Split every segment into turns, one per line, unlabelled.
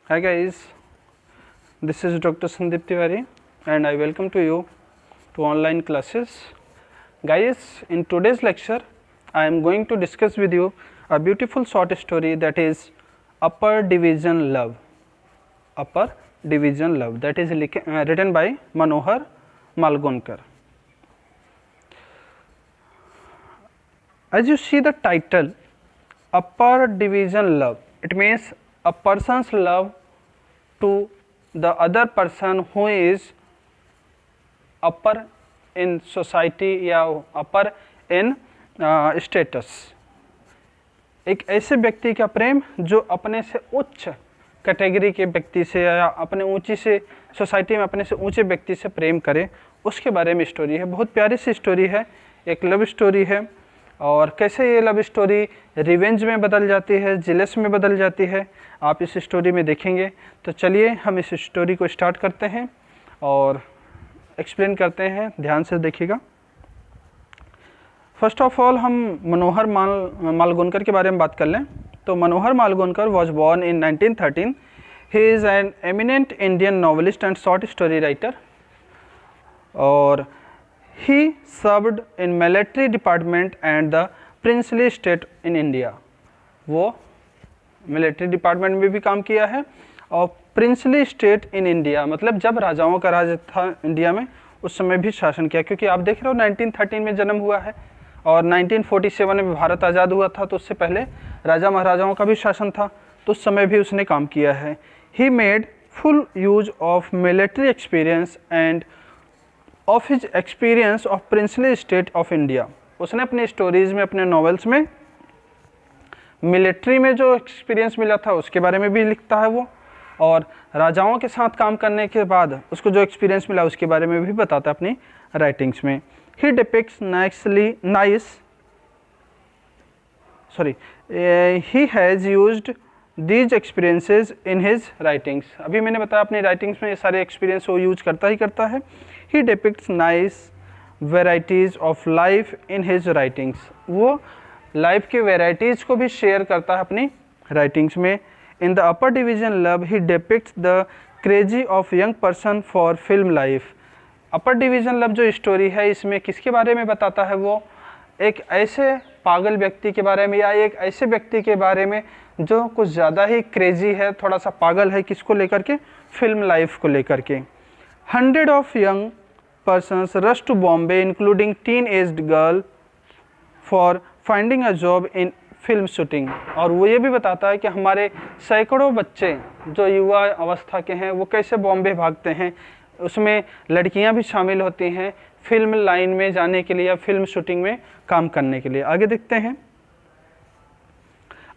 Hi guys, this is Dr. Sandeep Tiwari and I welcome to you to online classes. Guys, in today's lecture I am going to discuss with you a beautiful short story that is Upper Division Love. Upper Division Love, that is written by Manohar Malgonkar. As you see the title, Upper Division Love, it means a person's love to the other person who is upper in society या upper in status. एक ऐसे व्यक्ति का प्रेम जो अपने से उच्च category के व्यक्ति से या अपने ऊंची से सोसाइटी में अपने से ऊंचे व्यक्ति से प्रेम करे, उसके बारे में स्टोरी है। बहुत प्यारी सी स्टोरी है, एक लव स्टोरी है और कैसे ये लव स्टोरी रिवेंज में बदल जाती है, जिलेस में बदल जाती है, आप इस स्टोरी में देखेंगे। तो चलिए हम इस स्टोरी को स्टार्ट करते हैं और एक्सप्लेन करते हैं, ध्यान से देखिएगा। फर्स्ट ऑफ ऑल हम मनोहर मालगोनकर के बारे में बात कर लें तो Manohar Malgonkar was born in 1913। He is an eminent Indian novelist and short story writer और he served in military department and the princely state in India. वो मिलिट्री डिपार्टमेंट में भी काम किया है और प्रिंसली स्टेट इन इंडिया मतलब जब राजाओं का राज था इंडिया में उस समय भी शासन किया, क्योंकि आप देख रहे हो 1913 में जन्म हुआ है और 1947 में भारत आज़ाद हुआ था, तो उससे पहले राजा महाराजाओं का भी शासन था, तो उस समय भी उसने काम किया है। He made full use of military experience end of his experience of princely state of India. उसने अपने स्टोरीज़ में, अपने नॉवेल्स में मिलिट्री में जो एक्सपीरियंस मिला था उसके बारे में भी लिखता है वो, और राजाओं के साथ काम करने के बाद उसको जो एक्सपीरियंस मिला उसके बारे में भी बताता है अपनी राइटिंग्स में। He depicts he has used these experiences in his writings. अभी मैंने बताया अपनी राइटिंग्स में ये सारे एक्सपीरियंस वो यूज करता ही करता है। He depicts nice varieties of life in his writings. वो लाइफ की वेराइटीज़ को भी शेयर करता है अपनी राइटिंग्स में। In the upper division love he depicts the crazy of young person for film life. Upper division love जो story है इसमें किसके बारे में बताता है, वो एक ऐसे पागल व्यक्ति के बारे में या एक ऐसे व्यक्ति के बारे में जो कुछ ज़्यादा ही क्रेजी है, थोड़ा सा पागल है, किसको लेकर के, फिल्म लाइफ को लेकर के। 100 of young persons rush to Bombay including teen-aged girl for finding a job in film shooting। और वो ये भी बताता है कि हमारे सैकड़ों बच्चे जो युवा अवस्था के हैं वो कैसे बॉम्बे भागते हैं, उसमें लड़कियां भी शामिल होती हैं फिल्म लाइन में जाने के लिए या फिल्म शूटिंग में काम करने के लिए। आगे देखते हैं।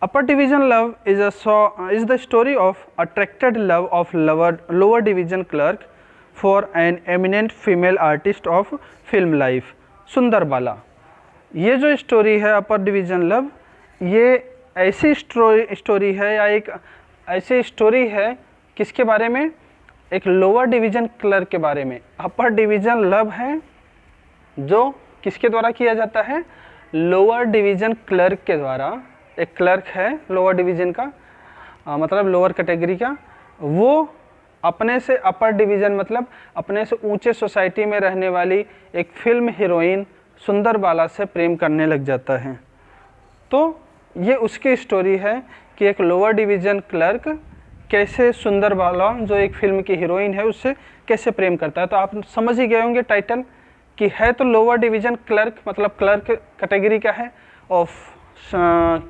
Upper division love is the story of attracted love of lower division clerk for an eminent female artist of film life, सुंदर बाला। ये जो स्टोरी है अपर डिवीजन लव, ये ऐसी स्टोरी है या एक ऐसी स्टोरी है किसके बारे में, एक लोअर डिवीजन क्लर्क के बारे में। अपर डिवीजन लव है जो किसके द्वारा किया जाता है, लोअर डिवीजन क्लर्क के द्वारा। एक क्लर्क है लोअर डिवीजन का, मतलब लोअर कैटेगरी का, वो अपने से अपर डिवीज़न मतलब अपने से ऊंचे सोसाइटी में रहने वाली एक फिल्म हीरोइन सुंदर बाला से प्रेम करने लग जाता है। तो ये उसकी स्टोरी है कि एक लोअर डिवीज़न क्लर्क कैसे सुंदर बाला जो एक फिल्म की हीरोइन है उससे कैसे प्रेम करता है। तो आप समझ ही गए होंगे टाइटल कि है तो लोअर डिवीज़न क्लर्क मतलब क्लर्क कैटेगरी का है और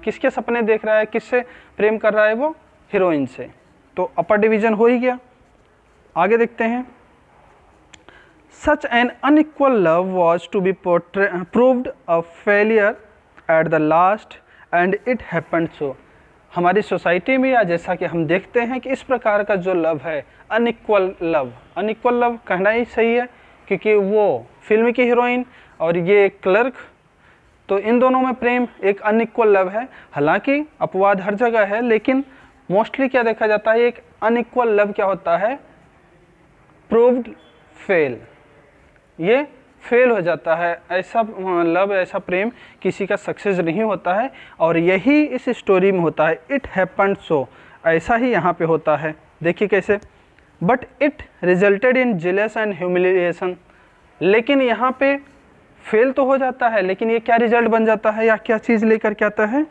किसके सपने देख रहा है, किससे प्रेम कर रहा है, वो हीरोइन से। तो अपर डिवीज़न हो ही गया। आगे देखते हैं। Such an unequal love was to be proved a failure at the last end it happened so. हमारी सोसाइटी में या जैसा कि हम देखते हैं कि इस प्रकार का जो लव है अनइक्वल लव कहना ही सही है, क्योंकि वो फिल्म की हीरोइन और ये क्लर्क, तो इन दोनों में प्रेम एक अनइक्वल लव है। हालांकि अपवाद हर जगह है, लेकिन मोस्टली क्या देखा जाता है, एक अनइक्वल लव क्या होता है, प्रूव्ड फेल, ये फेल हो जाता है। ऐसा लव, ऐसा प्रेम किसी का सक्सेस नहीं होता है और यही इस स्टोरी में होता है। इट हैपेंड सो, ऐसा ही यहाँ पे होता है। देखिए कैसे, but it resulted in jealous and humiliation, लेकिन यहाँ पे फेल तो हो जाता है, लेकिन ये क्या रिजल्ट बन जाता है या क्या चीज़ लेकर के आता है,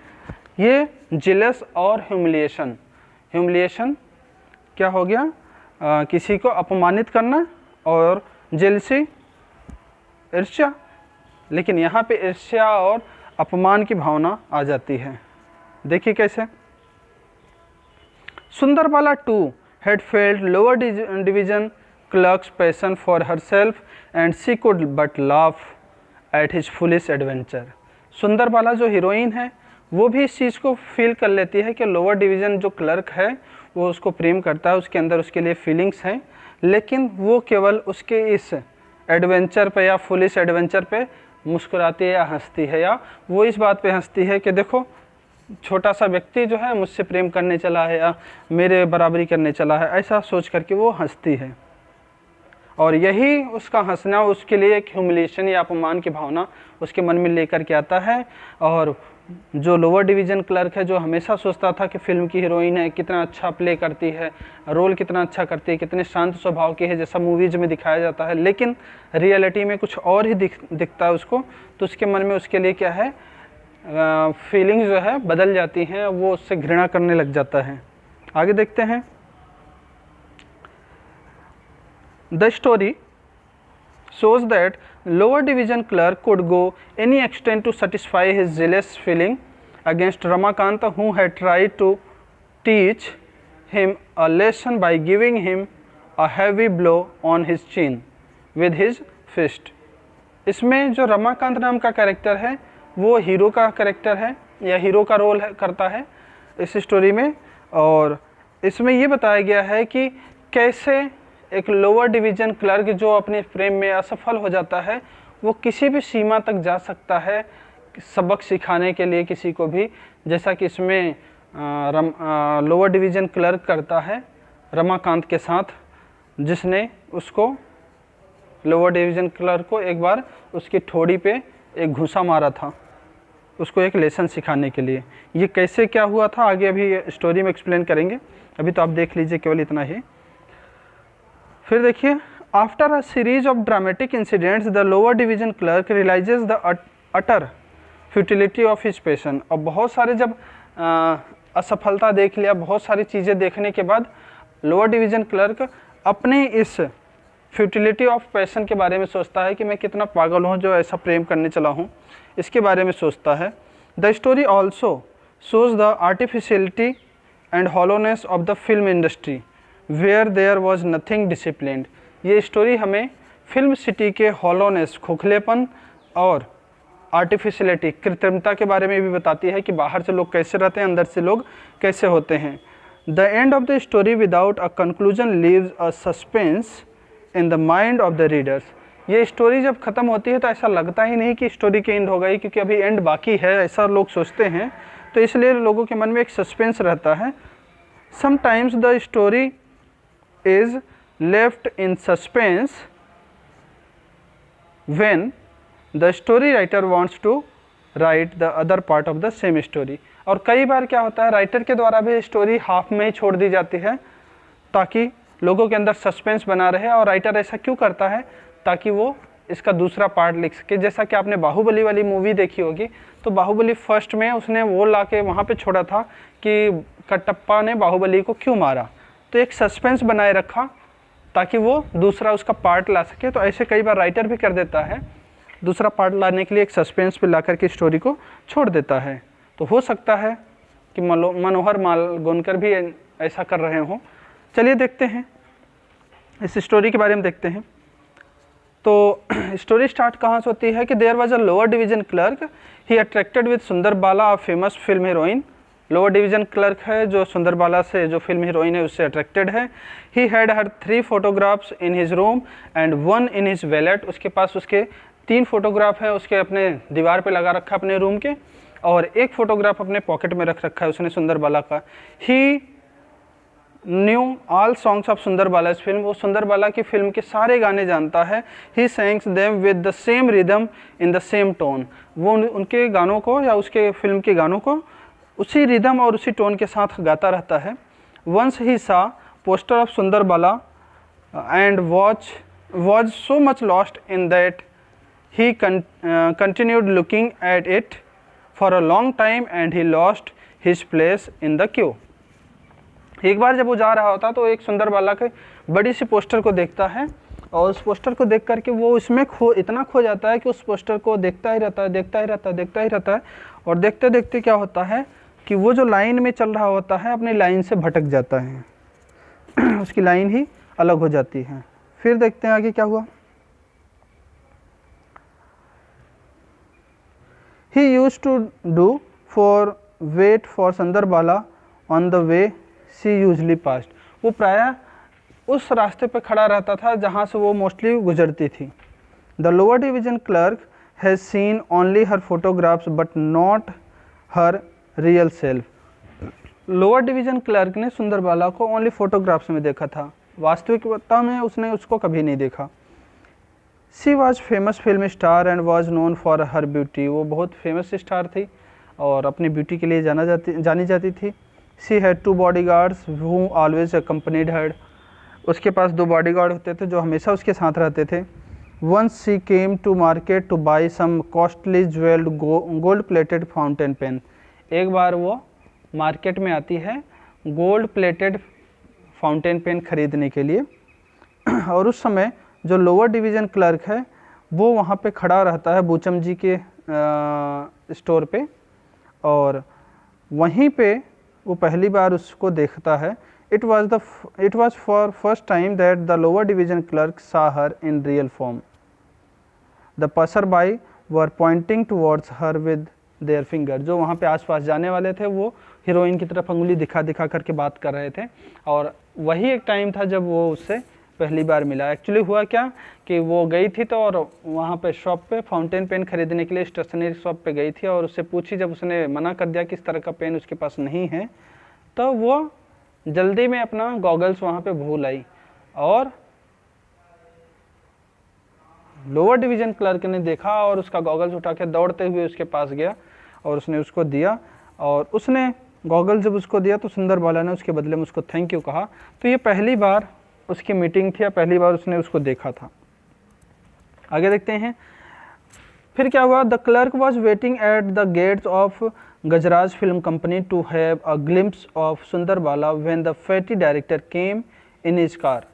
ये जेलस और ह्यूमिलिएशन। ह्यूमिलिएशन क्या हो गया, किसी को अपमानित करना, और जेलसी ईर्ष्या, लेकिन यहाँ पे ईर्ष्या और अपमान की भावना आ जाती है। देखिए कैसे, सुंदरबाला to had felt lower division clerk's passion for herself and she could but laugh at his foolish adventure। सुंदरबाला जो हीरोइन है वो भी इस चीज़ को फील कर लेती है कि लोअर डिवीज़न जो क्लर्क है वो उसको प्रेम करता है, उसके अंदर उसके लिए फीलिंग्स हैं, लेकिन वो केवल उसके इस एडवेंचर पे या फुलिश एडवेंचर पे मुस्कुराती है या हंसती है, या वो इस बात पे हंसती है कि देखो छोटा सा व्यक्ति जो है मुझसे प्रेम करने चला है या मेरे बराबरी करने चला है, ऐसा सोच करके वो हंसती है। और यही उसका हंसना उसके लिए एक ह्यूमिलिएशन या अपमान की भावना उसके मन में लेकर के आता है। और जो लोअर डिवीज़न क्लर्क है, जो हमेशा सोचता था कि फिल्म की हीरोइन है, कितना अच्छा प्ले करती है, रोल कितना अच्छा करती है, कितने शांत स्वभाव की है जैसा मूवीज़ में दिखाया जाता है, लेकिन रियलिटी में कुछ और ही दिखता है उसको, तो उसके मन में उसके लिए क्या है, फीलिंग्स जो है बदल जाती हैं, वो उससे घृणा करने लग जाता है। आगे देखते हैं। The story shows that lower division clerk could go any extent to satisfy his jealous feeling against Ramakant, who had tried to teach him a lesson by giving him a heavy blow on his chin with his fist। इसमें जो रमाकांत नाम का character है वो hero का character है या hero का रोल करता है इस स्टोरी में, और इसमें ये बताया गया है कि कैसे एक लोअर डिवीज़न क्लर्क जो अपने प्रेम में असफल हो जाता है वो किसी भी सीमा तक जा सकता है सबक सिखाने के लिए किसी को भी, जैसा कि इसमें लोअर डिवीज़न क्लर्क करता है रमाकांत के साथ, जिसने उसको लोअर डिवीज़न क्लर्क को एक बार उसकी ठोड़ी पे एक घूंसा मारा था उसको एक लेसन सिखाने के लिए। ये कैसे क्या हुआ था आगे अभी स्टोरी में एक्सप्लेन करेंगे, अभी तो आप देख लीजिए केवल इतना ही। फिर देखिए, after a series of dramatic incidents the lower division clerk realises the utter futility of his passion. और बहुत सारे जब असफलता देख लिया, बहुत सारी चीज़ें देखने के बाद लोअर डिवीज़न क्लर्क अपने इस फ्यूटिलिटी ऑफ पैशन के बारे में सोचता है कि मैं कितना पागल हूँ जो ऐसा प्रेम करने चला हूँ, इसके बारे में सोचता है। The story also shows the artificiality and hollowness of the film industry where there was nothing disciplined. ये स्टोरी हमें फिल्म सिटी के हॉलोनेस, खोखलेपन और आर्टिफिशियलिटी, कृत्रिमता के बारे में भी बताती है कि बाहर से लोग कैसे रहते हैं, अंदर से लोग कैसे होते हैं। The end of the story without a conclusion leaves a suspense in the mind of the readers. ये स्टोरी जब ख़त्म होती है तो ऐसा लगता ही नहीं कि स्टोरी के एंड हो गई, क्योंकि अभी एंड बाकी है, ऐसा लोग सोचते हैं, तो इसलिए लोगों के मन में एक सस्पेंस रहता है। Sometimes the story is left in suspense when the story writer wants to write the other part of the same story। और कई बार क्या होता है, राइटर के द्वारा भी स्टोरी हाफ में ही छोड़ दी जाती है ताकि लोगों के अंदर सस्पेंस बना रहे। और राइटर ऐसा क्यों करता है, ताकि वो इसका दूसरा पार्ट लिख सके। जैसा कि आपने बाहुबली वाली मूवी देखी होगी, तो बाहुबली फर्स्ट में उसने वो ला के वहाँ पर छोड़ा था कि कटप्पा ने बाहुबली को क्यों मारा, तो एक सस्पेंस बनाए रखा ताकि वो दूसरा उसका पार्ट ला सके। तो ऐसे कई बार राइटर भी कर देता है, दूसरा पार्ट लाने के लिए एक सस्पेंस पे ला करके स्टोरी को छोड़ देता है। तो हो सकता है कि मनोहर मालगोनकर भी ऐसा कर रहे हों। चलिए देखते हैं इस स्टोरी के बारे में देखते हैं। तो स्टोरी स्टार्ट कहाँ से होती है कि there was a lower division clerk he attracted with Sundarbala, a famous film heroine. Lower division clerk है जो सुंदरबाला से, जो फिल्म हीरोइन है, उससे अट्रैक्टेड है। He had her 3 photographs in his room and 1 in his wallet. उसके पास उसके 3 फोटोग्राफ है, उसके अपने दीवार पे लगा रखा अपने रूम के, और 1 फोटोग्राफ अपने पॉकेट में रख रखा है उसने सुंदरबाला का। He knew all songs of Sundarbala film, वो सुंदरबाला की फिल्म के सारे गाने जानता है। He sangs them with the same rhythm in the same tone. वो उनके गानों को या उसके फिल्म के गानों को उसी रिदम और उसी टोन के साथ गाता रहता है। वंस ही सा poster of Sundar Bala and was so much lost in that he continued looking at it for a long time and he lost his place in the queue. एक बार जब वो जा रहा होता तो एक सुंदर बाला के बड़ी सी पोस्टर को देखता है और उस पोस्टर को देख करके वो इसमें इतना खो जाता है कि उस पोस्टर को देखता ही रहता है और देखते देखते क्या होता है कि वो जो लाइन में चल रहा होता है अपनी लाइन से भटक जाता है उसकी लाइन ही अलग हो जाती है। फिर देखते हैं आगे क्या हुआ। He used to do for wait for Sundar Bala on the way she usually passed. वो प्रायः उस रास्ते पे खड़ा रहता था जहाँ से वो मोस्टली गुजरती थी। The lower division clerk has seen only her photographs but not her real self. Lower division clerk ने सुंदर बाला को ओनली फोटोग्राफ्स में देखा था, वास्तविकता में उसने उसको कभी नहीं देखा। She was famous film star and was known for her beauty. वो बहुत फेमस स्टार थी और अपनी ब्यूटी के लिए जानी जाती थी। She had 2 bodyguards who always accompanied her. उसके पास 2 बॉडीगार्ड होते थे जो हमेशा उसके साथ रहते थे। Once she came to market to buy some costly jewelled gold plated fountain pen. एक बार वो मार्केट में आती है गोल्ड प्लेटेड फाउंटेन पेन खरीदने के लिए और उस समय जो लोअर डिवीज़न क्लर्क है वो वहाँ पे खड़ा रहता है बूचम जी के स्टोर पे और वहीं पे वो पहली बार उसको देखता है। It was for first time that the lower division clerk saw her in real form. The passerby were pointing towards her with their finger. जो वहाँ पे आसपास जाने वाले थे वो हीरोइन की तरफ अंगुली दिखा करके बात कर रहे थे और वही एक टाइम था जब वो उससे पहली बार मिला। एक्चुअली हुआ क्या कि वो गई थी तो और वहाँ पे शॉप पे फाउंटेन पेन खरीदने के लिए स्टेशनरी शॉप पे गई थी और उससे पूछी, जब उसने मना कर दिया कि इस तरह का पेन उसके पास नहीं है तो वो जल्दी में अपना गॉगल्स वहाँ पे भूल आई और लोअर डिवीज़न क्लर्क ने देखा और उसका गॉगल्स उठा के दौड़ते हुए उसके पास गया और उसने उसको दिया और उसने गॉगल्स जब उसको दिया तो सुंदर बाला ने उसके बदले में उसको थैंक यू कहा। तो ये पहली बार उसकी मीटिंग थी या पहली बार उसने उसको देखा था। आगे देखते हैं फिर क्या हुआ। The clerk was waiting at the gates of Gajraj film company to have a glimpse of Sundar Bala when the fatty director came in his car.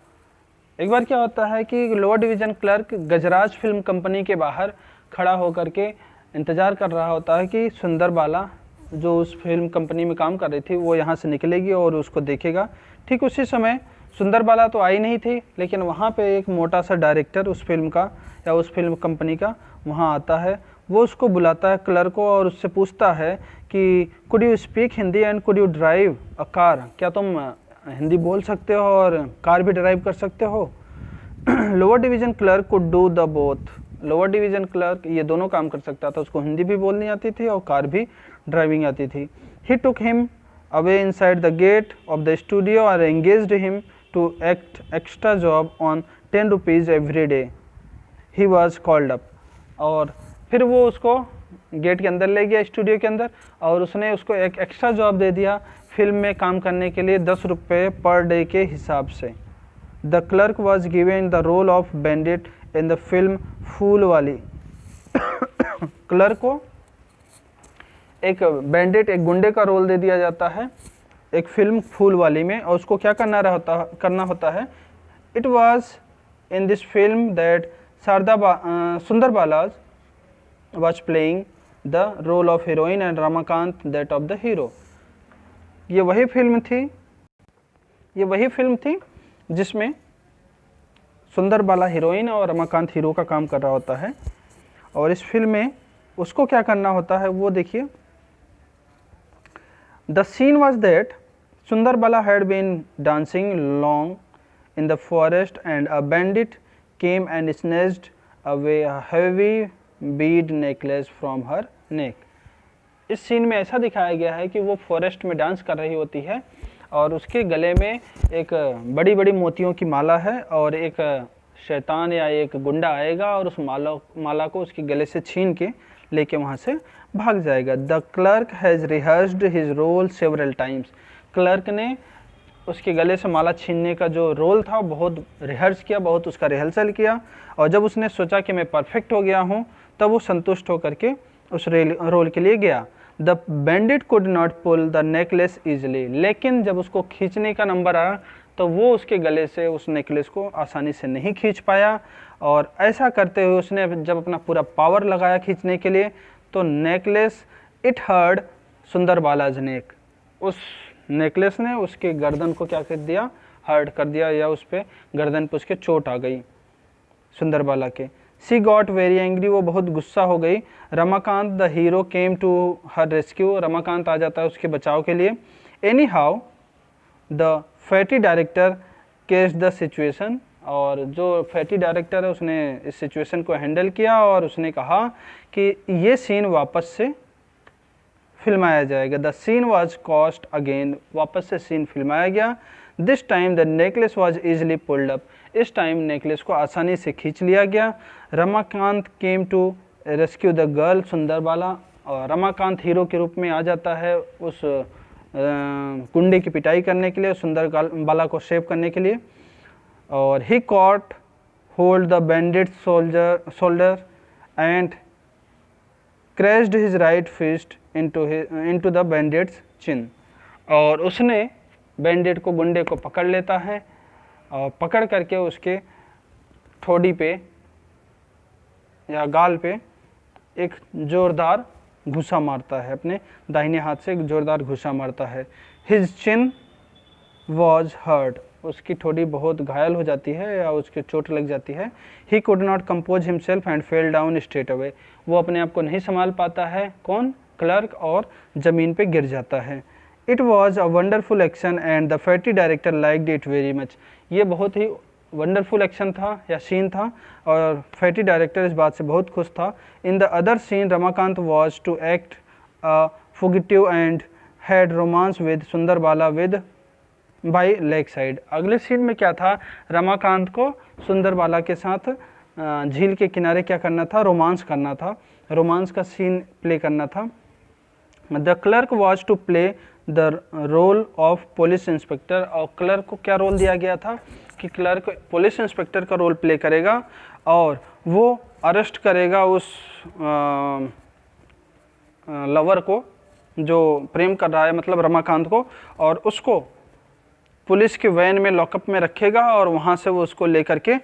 एक बार क्या होता है कि lower division clerk Gajraj film company के बाहर खड़ा होकर के इंतज़ार कर रहा होता है कि सुंदर बाला जो उस फिल्म कंपनी में काम कर रही थी वो यहाँ से निकलेगी और उसको देखेगा। ठीक उसी समय सुंदर बाला तो आई नहीं थी लेकिन वहाँ पे एक मोटा सा डायरेक्टर उस फिल्म का या उस फिल्म कंपनी का वहाँ आता है। वो उसको बुलाता है क्लर्क को और उससे पूछता है कि could you speak Hindi and could you drive a car. क्या तुम हिंदी बोल सकते हो और कार भी ड्राइव कर सकते हो। Lower division clerk could do the both. Lower division clerk ये दोनों काम कर सकता था, उसको हिंदी भी बोलनी आती थी और कार भी ड्राइविंग आती थी। He took him away inside the gate of the studio और engaged him to act extra job on 10 rupees every day. He was called up. और फिर वो उसको गेट के अंदर ले गया स्टूडियो के अंदर और उसने उसको एक एक्स्ट्रा जॉब दे दिया फिल्म में काम करने के लिए 10 रुपये पर डे के हिसाब से। The clerk was given the role of bandit in the film Phool Wali. Clerk को एक बैंडिट एक गुंडे का रोल दे दिया जाता है एक फिल्म फूल वाली में और उसको क्या करना होता है। It was in this film that Sundar Bala was playing the role of heroine and Ramakant that of the hero. ये वही फिल्म थी जिसमें सुंदर बाला हीरोइन और रमाकांत हीरो का काम कर रहा होता है और इस फिल्म में उसको क्या करना होता है वो देखिए। The scene was that Sundar Bala had been dancing along in the forest and a bandit came and snatched away a heavy bead necklace from her neck. इस सीन में ऐसा दिखाया गया है कि वो फॉरेस्ट में डांस कर रही होती है और उसके गले में एक बड़ी बड़ी मोतियों की माला है और एक शैतान या एक गुंडा आएगा और उस माला को उसके गले से छीन के लेके वहाँ से भाग जाएगा। The clerk has rehearsed his role several times. Clerk ने उसके गले से माला छीनने का जो रोल था बहुत रिहर्स किया, बहुत उसका रिहर्सल किया, और जब उसने सोचा कि मैं परफेक्ट हो गया हूँ तब वो संतुष्ट होकर के उस रोल के लिए गया। The bandit could not pull the necklace easily, लेकिन जब उसको खींचने का नंबर आया तो वो उसके गले से उस नेकलेस को आसानी से नहीं खींच पाया, और ऐसा करते हुए उसने जब अपना पूरा पावर लगाया खींचने के लिए तो नेकलेस इट हर्ड सुंदर बालाज नेक, उस नेकलेस ने उसके गर्दन को क्या कर दिया, हर्ट कर दिया, या उस पर गर्दन पर उसके चोट आ गई सुंदर बाला के। सी गॉट वेरी एंग्री, वो बहुत गुस्सा हो गई। Ramakant the hero came to her rescue, Ramakant आ जाता है उसके बचाव के लिए। Anyhow the fatty director case the situation, और जो फैटी डायरेक्टर है उसने इस सिचुएशन को हैंडल किया और उसने कहा कि ये सीन वापस से फिल्माया जाएगा। The scene was cost again, वापस से सीन फिल्माया गया। This time the necklace was easily pulled up, इस टाइम नेकलेस को आसानी से खींच लिया गया। Ramakant came to rescue the girl Sundar Bala, और रमाकांत हीरो के रूप में आ जाता है उस गुंडे की पिटाई करने के लिए, सुंदर बाला को सेव करने के लिए। और he caught hold the bandit shoulder and crashed his right fist into the bandit's chin, और उसने बैंडेड को, गुंडे को पकड़ लेता है और पकड़ करके उसके ठोड़ी पे या गाल पे एक जोरदार घुसा मारता है, अपने दाहिने हाथ से एक जोरदार घुसा मारता है। हिज चिन वॉज हर्ट, उसकी ठोड़ी बहुत घायल हो जाती है या उसके चोट लग जाती है। He could not compose himself and fell down straight away, वो अपने आप को नहीं संभाल पाता है, कौन, क्लर्क, और ज़मीन पे गिर जाता है। It was a wonderful action and the fatty director liked it very much, ये बहुत ही वंडरफुल एक्शन था या सीन था और फैटी डायरेक्टर इस बात से बहुत खुश था। In the other scene Ramakant was to act fugitive and had romance with Sundar Bala with by lake side. अगले सीन में क्या था, रमाकांत को सुंदर बाला के साथ झील के किनारे क्या करना था, रोमांस करना था, रोमांस का सीन प्ले करना था। The clerk was to play the role of police inspector, और क्लर्क को क्या रोल दिया गया था कि क्लर्क पुलिस इंस्पेक्टर का रोल प्ले करेगा और वो अरेस्ट करेगा उस लवर को जो प्रेम कर रहा है, मतलब रमाकांत को, और उसको पुलिस के वैन में लॉकअप में रखेगा और वहाँ से वो उसको लेकर के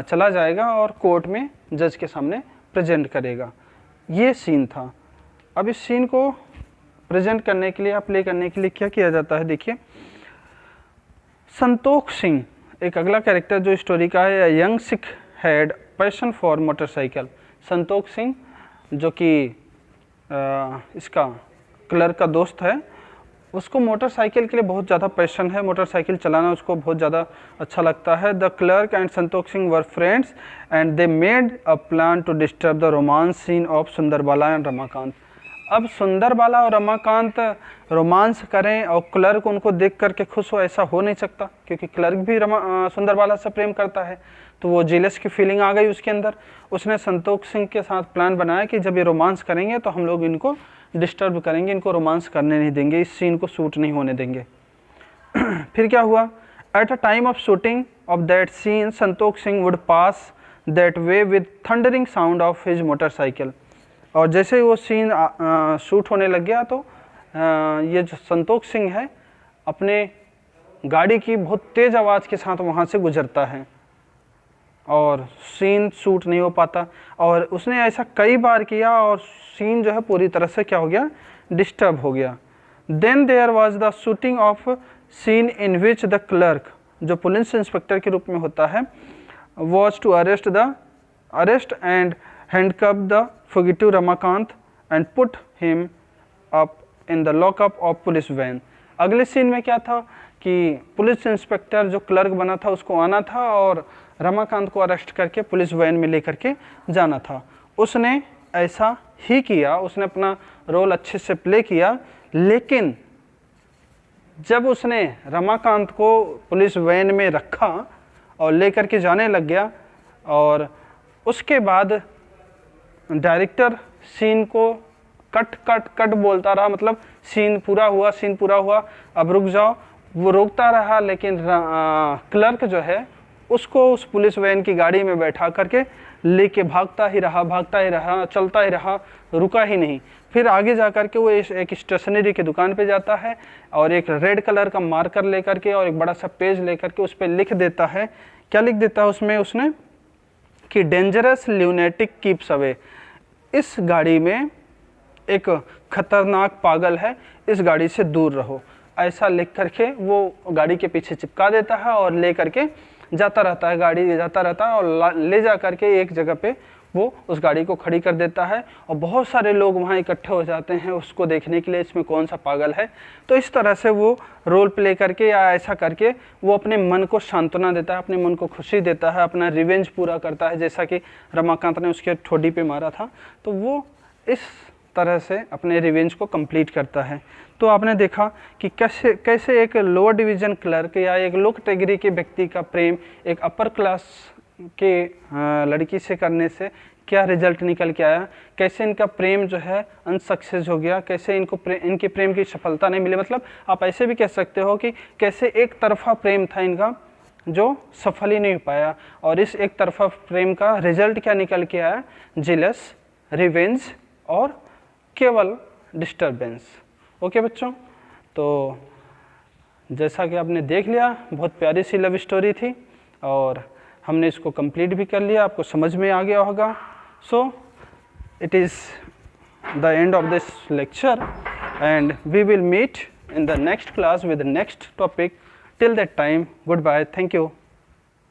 चला जाएगा और कोर्ट में जज के सामने प्रेजेंट करेगा। ये सीन था। अब इस सीन को प्रेजेंट करने के लिए या प्ले करने के लिए क्या किया जाता है, देखिए। संतोख सिंह एक अगला कैरेक्टर जो स्टोरी का है। Young Sikh had passion for motorcycle, Santokh Singh जो कि इसका क्लर्क का दोस्त है, उसको मोटरसाइकिल के लिए बहुत ज़्यादा पैशन है, मोटरसाइकिल चलाना उसको बहुत ज़्यादा अच्छा लगता है। The clerk and Santokh Singh were friends and they made a plan to disturb the romance scene of Sundar Bala and Ramakant. अब सुंदर बाला और रमाकांत रोमांस करें और क्लर्क उनको देख करके खुश हो, ऐसा हो नहीं सकता, क्योंकि क्लर्क भी सुंदर बाला से प्रेम करता है, तो वो जेलस की फीलिंग आ गई उसके अंदर। उसने संतोख सिंह के साथ प्लान बनाया कि जब ये रोमांस करेंगे तो हम लोग इनको डिस्टर्ब करेंगे, इनको रोमांस करने नहीं देंगे, इस सीन को शूट नहीं होने देंगे। फिर क्या हुआ, at a time of shooting of that scene Santokh Singh would pass that way with thundering sound of his motorcycle, और जैसे ही वो सीन शूट होने लग गया तो ये जो संतोख सिंह है अपने गाड़ी की बहुत तेज़ आवाज़ के साथ वहाँ से गुजरता है और सीन शूट नहीं हो पाता, और उसने ऐसा कई बार किया और सीन जो है पूरी तरह से क्या हो गया, डिस्टर्ब हो गया। Then there was the shooting of scene in which the clerk, जो पुलिस इंस्पेक्टर के रूप में होता है, was to arrest and handcuff the fugitive Ramakant and put him up in the lockup of police van. अगले scene में क्या था कि पुलिस इंस्पेक्टर जो क्लर्क बना था उसको आना था और रमाकांत को अरेस्ट करके पुलिस वैन में लेकर के जाना था। उसने ऐसा ही किया, उसने अपना रोल अच्छे से प्ले किया, लेकिन जब उसने रमाकांत को पुलिस वैन में रखा और लेकर के जाने लग गया, और उसके बाद डायरेक्टर सीन को कट कट कट बोलता रहा, मतलब सीन पूरा हुआ, अब रुक जाओ, वो रोकता रहा, लेकिन क्लर्क जो है उसको उस पुलिस वैन की गाड़ी में बैठा करके लेके भागता ही रहा, चलता ही रहा, रुका ही नहीं। फिर आगे जा कर के वो एक स्टेशनरी की दुकान पे जाता है और एक रेड कलर का मार्कर लेकर के और एक बड़ा सा पेज लेकर के उस पर लिख देता है। क्या लिख देता है उसमें उसने कि डेंजरस ल्यूनेटिक कीप्स अवे, इस गाड़ी में एक खतरनाक पागल है, इस गाड़ी से दूर रहो। ऐसा लिख करके वो गाड़ी के पीछे चिपका देता है और ले करके जाता रहता है, गाड़ी जाता रहता है और ले जा करके एक जगह पे वो उस गाड़ी को खड़ी कर देता है और बहुत सारे लोग वहाँ इकट्ठे हो जाते हैं उसको देखने के लिए, इसमें कौन सा पागल है। तो इस तरह से वो रोल प्ले करके या ऐसा करके वो अपने मन को सांत्वना देता है, अपने मन को खुशी देता है, अपना रिवेंज पूरा करता है, जैसा कि रमाकांत ने उसके ठोडी पे मारा था। तो वो इस तरह से अपने रिवेंज को कंप्लीट करता है। तो आपने देखा कि कैसे एक लोअर डिवीज़न क्लर्क या एक लो कैटेगरी के व्यक्ति का प्रेम एक अपर क्लास के लड़की से करने से क्या रिजल्ट निकल के आया, कैसे इनका प्रेम जो है अनसक्सेस हो गया, कैसे इनके प्रेम की सफलता नहीं मिली। मतलब आप ऐसे भी कह सकते हो कि कैसे एक तरफा प्रेम था इनका जो सफल ही नहीं हो पाया, और इस एक तरफा प्रेम का रिजल्ट क्या निकल के आया, जेलस, रिवेंज और केवल डिस्टर्बेंस। ओके बच्चों, तो जैसा कि आपने देख लिया, बहुत प्यारी सी लव स्टोरी थी और हमने इसको कंप्लीट भी कर लिया, आपको समझ में आ गया होगा। So it is the end of this lecture and we will meet in the next class with the next topic. Till that time, goodbye. Thank you.